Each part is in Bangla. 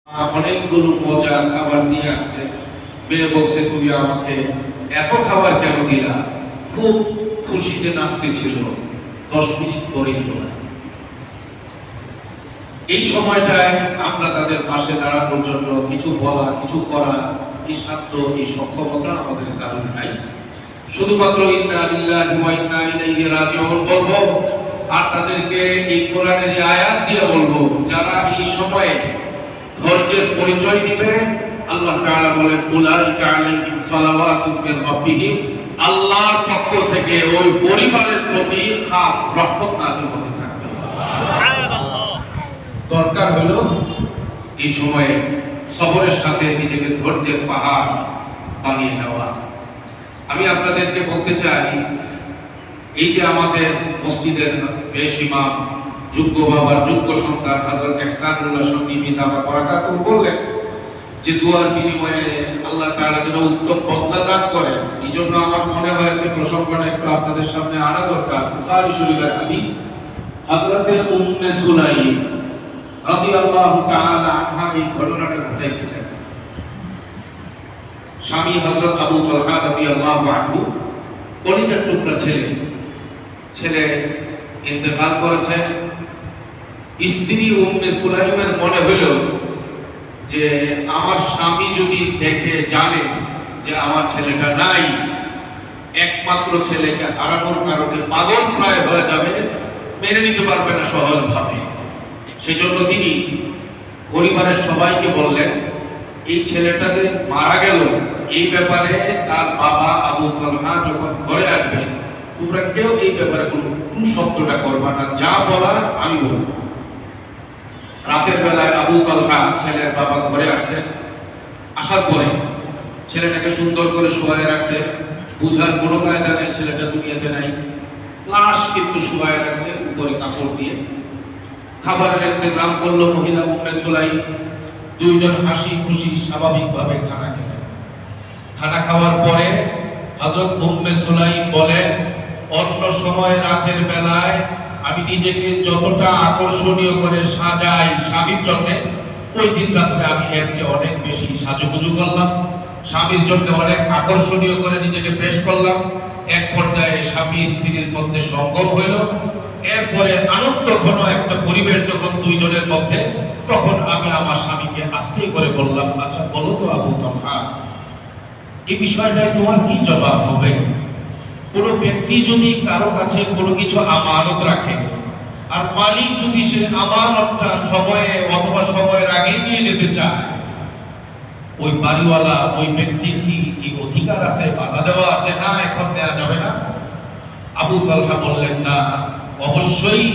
অনেকগুলো মজা খাবার দিয়ে আসছে। মেয়ে বলছে, তুমি আমাকে এত খাবার কেন দিলা? খুব খুশিতে নাচতেছিল। 10 মিনিট পরেই চলে। এই সময়টায় আমরা তাদের পাশে দাঁড়ানোর জন্য কিছু বলা, কিছু করা, এই সাধ্য, এই সক্ষমতা আমাদের কারণে নাই। শুধুমাত্র ইন্না লিল্লাহি ওয়া ইন্না ইলাইহি রাজিউন বলবো, আর তাদেরকে এই কোরআনের আয়াত দিয়ে বলবো, যারা এই সময়ে ধৈর্যের পরিচয় দিবে। আল্লাহ তাআলা বলেন, উলাইকা আলাইহিম সালাওয়াতুম মির রাব্বিহিম, আল্লাহর পক্ষ থেকে ওই পরিবারের প্রতি খাস রহমত নাযিল হতে থাকবে। সুবহানাল্লাহ। দরকার হলো এই সময়ে সবরের সাথে নিজেকে ধৈর্যের পাহাড় বানিয়ে নেওয়া। আমি আপনাদেরকে বলতে চাই, এই যে আমাদের মসজিদের বেশ ইমাম, যোগ্য বাবার যোগ্য সন্তান হযরত ইহসানুল্লাহ শফি পিতামা বরাকাতুহু বললেন যে দুয়ার বিনিময়ে আল্লাহ তাআলা যেন উত্তম বদলা দান করেন। এই জন্য আমার মনে হয়েছে প্রসঙ্গটা একটু আপনাদের সামনে আনা দরকার। বুখারী শরীফের হাদিস, হযরত উম্মে সুলাইম রাদিয়াল্লাহু তাআলা আনহা এই ঘটনাটা ঘটাইছিলেন। স্বামী হযরত আবু তালহা রাদিয়াল্লাহু আনহু, কলিজার টুকরা ছেলে ইন্তেকাল করেছে। স্ত্রী উম্মে সুলাইমের মনে হইল যে আমার স্বামী যদি দেখে জানে যে আমার ছেলেটা নাই, একমাত্র ছেলেকে হারানোর কারণে পাগল প্রায় হয়ে যাবে, মেনে নিতে পারবে না সহজভাবে। সেজন্য তিনি পরিবারের সবাইকে বললেন, এই ছেলেটা যে মারা গেল, এই ব্যাপারে তার বাবা আবু তালহা যখন ঘরে আসবে, তোমরা কেউ এই ব্যাপারে কোনো টু শব্দটা করবা না, যা বলার আমি বলবো। রাতের বেলায় আবু তালহা ছেলের বাবা ঘরে আসছে। আসার পরে ছেলেটাকে সুন্দর করে শোয়ায় রাখছে। বুঝার কোনো কায়দা নেই ছেলেটা দুনিয়াতে নাই, লাশ কিন্তু শোয়ায় রাখছে উপরে কাপড় দিয়ে। খাবারের ইন্তজাম করলো মহিলা উম্মে সুলাইম। দুইজন হাসি খুশি স্বাভাবিকভাবে খানা খেলেন। খানা খাওয়ার পরে হযরত উম্মে সুলাইম বলেন, অন্য সময় রাতের বেলায় আমি নিজেকে যতটা আকর্ষণীয় করে সাজাই স্বামীর জন্য, ওই দিন রাত্রে আমি এর চেয়ে অনেক বেশি সাজুগুজু করলাম, স্বামীর জন্য অনেক আকর্ষণীয় করে নিজেকে পেশ করলাম। এক পর্যায়ে স্বামী স্ত্রীর মধ্যে সঙ্গম হইল। এরপরে আনন্দ ঘন একটা পরিবেশ যখন দুইজনের মধ্যে, তখন আমি আমার স্বামীকে আস্তে করে বললাম, আচ্ছা বলো তো আবু তালহা, এই বিষয়টায় তোমার কি জবাব হবে? কোন ব্যক্তি যদি কারো কাছে কোনো কিছু আমানত রাখে, আর মালিক যদি সে আমানতটা সময়ে অথবা সময়ের আগে নিয়ে যেতে চায়, ওই বাড়িওয়ালা ওই ব্যক্তির কি অধিকার আছে বাধা দেওয়ার, যে না এখন নেওয়া যাবে না? আবু তালহা বললেন, না, অবশ্যই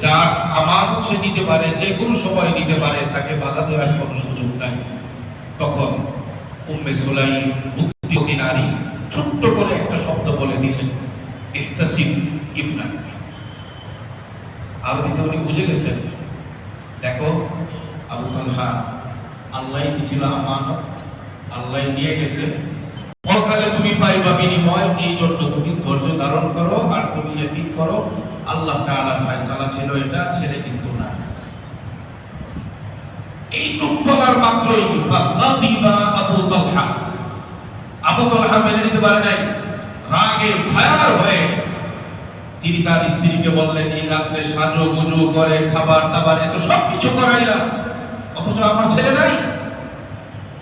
যার আমানত সে নিতে পারে, যে কোনো সময় নিতে পারে, তাকে বাধা দেওয়ার কোনো সুযোগ নাই। তখন উম্মে সুলাইম বুদ্ধিমতী নারী ছোট্ট করে একটা শব্দ বলে দিলেন, ইহতাসিব ইবনাক। আরবিতে উনি বুঝে গেছেন, দেখো আবু তালহা, আল্লাহ দিছিল আমানত, আল্লাহ নিয়ে গেছে, পরকালে তুমি পাইবা বিনিময়, এই জন্য তুমি ধৈর্য ধারণ করো আর তুমি ইয়াকিন করো আল্লাহ তাআলার ফয়সালা ছিল এটা, ছেলে কিন্তু না। এইটুক বলার মাত্রই ফাগাদিবা আবু তালহা মেনে নিতে পারে নাই। রাগে ফায়ার হয়ে তিনি তার স্ত্রীকে বললেন, এই রাত্রে সাজুগুজু করে খাবার দাবার এত সব কিছু করাইলাম, অথচ আমার ছেলে নাই।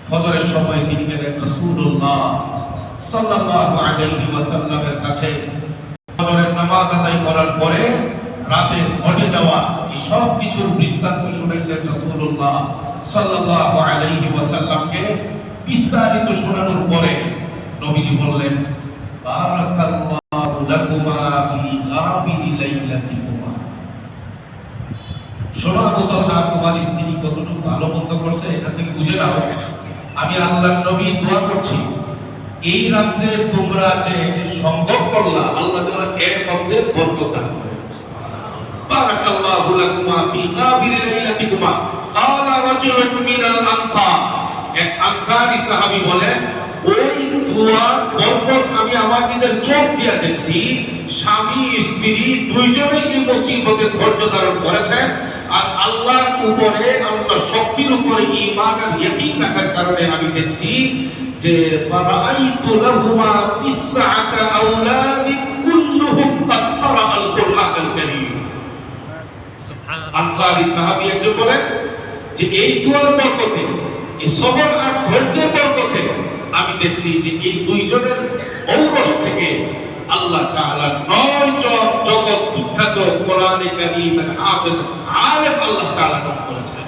ফজরের সময় তিনি গেলেন রাসূলুল্লাহ সাল্লাল্লাহু আলাইহি ওয়াসাল্লামের কাছে। ফজরের নামাজ আদায় করার পরে রাতে ঘটে যাওয়া এই সব কিছুর বৃত্তান্ত শুনাইলেন রাসূলুল্লাহ সাল্লাল্লাহু আলাইহি ওয়াসাল্লামকে। বিস্তারিত শোনানোর পরে নবীজি বললেন, বারাকাল্লাহু লাকুমা ফি গাবিরি লাইলাতিকুমা। শোনো আবু তালহা, তোমার স্ত্রী কতটুকু ভালো মন্দ করছে এটা থেকে বুঝে নাও। আমি আল্লাহর নবী দোয়া করছি, এই রাত্রে তোমরা যে সংগম করলা, আল্লাহ যেন এর মধ্যে বরকত দান করে। বারাকাল্লাহু লাকুমা ফি গাবিরি লাইলাতিকুমা। ক্বালা রাজুলুন মিনাল আনসার, এক আনসারী সাহাবী বলেন, ওই দোয়ার বরকত আমি আমার নিজের চোখ দিয়ে দেখছি। স্বামী স্ত্রী দুইজনেই এই মুসিবতে ধৈর্য ধারণ করেছেন আর আল্লাহর উপরে, আল্লাহর শক্তির উপরে ঈমান আর ইয়াকিন রাখার কারণে আমি দেখছি যে ফারাআইতু লাহুমা তিসআতা আওলাদি কুল্লুহুম কাদ ক্বারাআল কুরআনাল কারীম। আনসারী সাহাবী একজন বলেন যে এই দুয়ার বরকতে, এই সবর আর ধৈর্যের বরকতে আমি দেখছি যে এই দুইজনের ঔরস থেকে আল্লাহ তাআলা 9 জন জগৎ বিখ্যাত কোরআনে কারীমের হাফেজ আলেম আল্লাহ তাআলা দান করেছেন।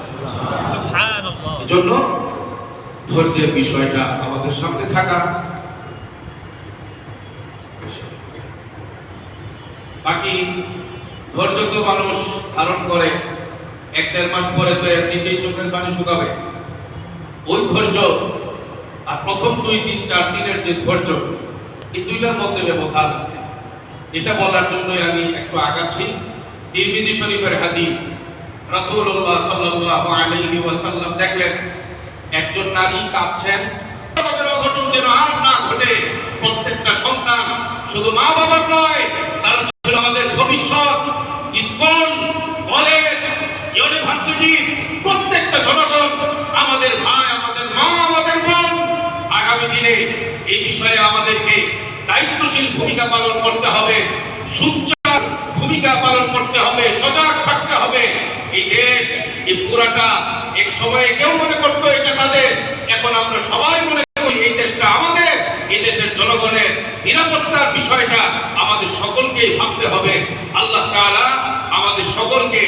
সুবহানাল্লাহ। এজন্য ধৈর্যের বিষয়টা আমাদের সামনে থাকা। বাকি ধৈর্য তো মানুষ ধারণ করে, 1-1.5 মাস পরে তো এমনিতেই চোখের পানি শুকাবে। ওই ধৈর্য আর প্রথম 2, 3, 4 দিনের যে ধৈর্য, এই দুইটার মধ্যে ব্যবধান আছে। এটা বলার জন্য আমি একটু আগাচ্ছি। তিরমিজি শরীফের হাদিস, রাসূলুল্লাহ সাল্লাল্লাহু আলাইহি ওয়াসাল্লাম দেখলেন একজন নারী কাঁদছেন, তাদের অঘটন যেন আর না ঘটে। প্রত্যেকটা সন্তান শুধু মা বাবার নয়, তারা ছিল আমাদের ভবিষ্যৎ। স্কুল, কলেজ, ইউনিভার্সিটি, প্রত্যেকটা জনগণ আমাদের ভাই, আমাদের মা, আমাদের বোন। আগামী দিনে এই বিষয়ে আমাদেরকে দায়িত্বশীল ভূমিকা পালন করতে হবে, সুচার ভূমিকা পালন করতে হবে, সজাগ থাকতে হবে। এই দেশ, এই পুরাটা এক সময়ে কেউ মনে করতো এটা তাদের, এখন আমরা সবাই মনে করি এই দেশটা আমাদের। এই দেশের জনগণের নিরাপত্তার বিষয়টা আমাদের সকলকেই ভাবতে হবে। আল্লাহ তাআলা আমাদের সকলকে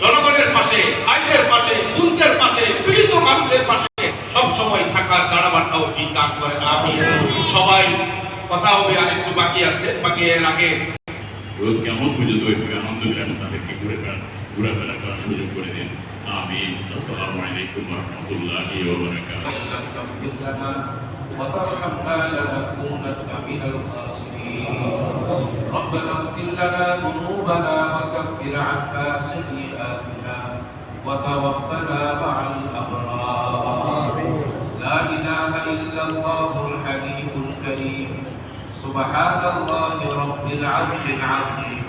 জনগণের পাশে, ভাইদের পাশে, বোনদের পাশে, পীড়িত মানুষের পাশে সব সময় থাকার দাঁড়াবার তৌফিক দান করেন। আমিন। সবাই কথা হবে, আর একটু বাকি আছে। বাকি এর আগে রোজ কেমন পর্যন্ত একটু আনন্দ বিলাস তাদেরকে ঘোরাফেরা করার সুযোগ করে দিন। আমিন। আসসালামু আলাইকুম ওয়া রাহমাতুল্লাহি ওয়া বারাকাতুহু। وترحمنا لنكونن من الخاسرين. ربنا اغفر لنا ذنوبنا وكفر عنا سيئاتنا وتوفنا مع الأبرار. لا إله إلا الله الحليم الكريم. سبحان الله رب العرش العظيم.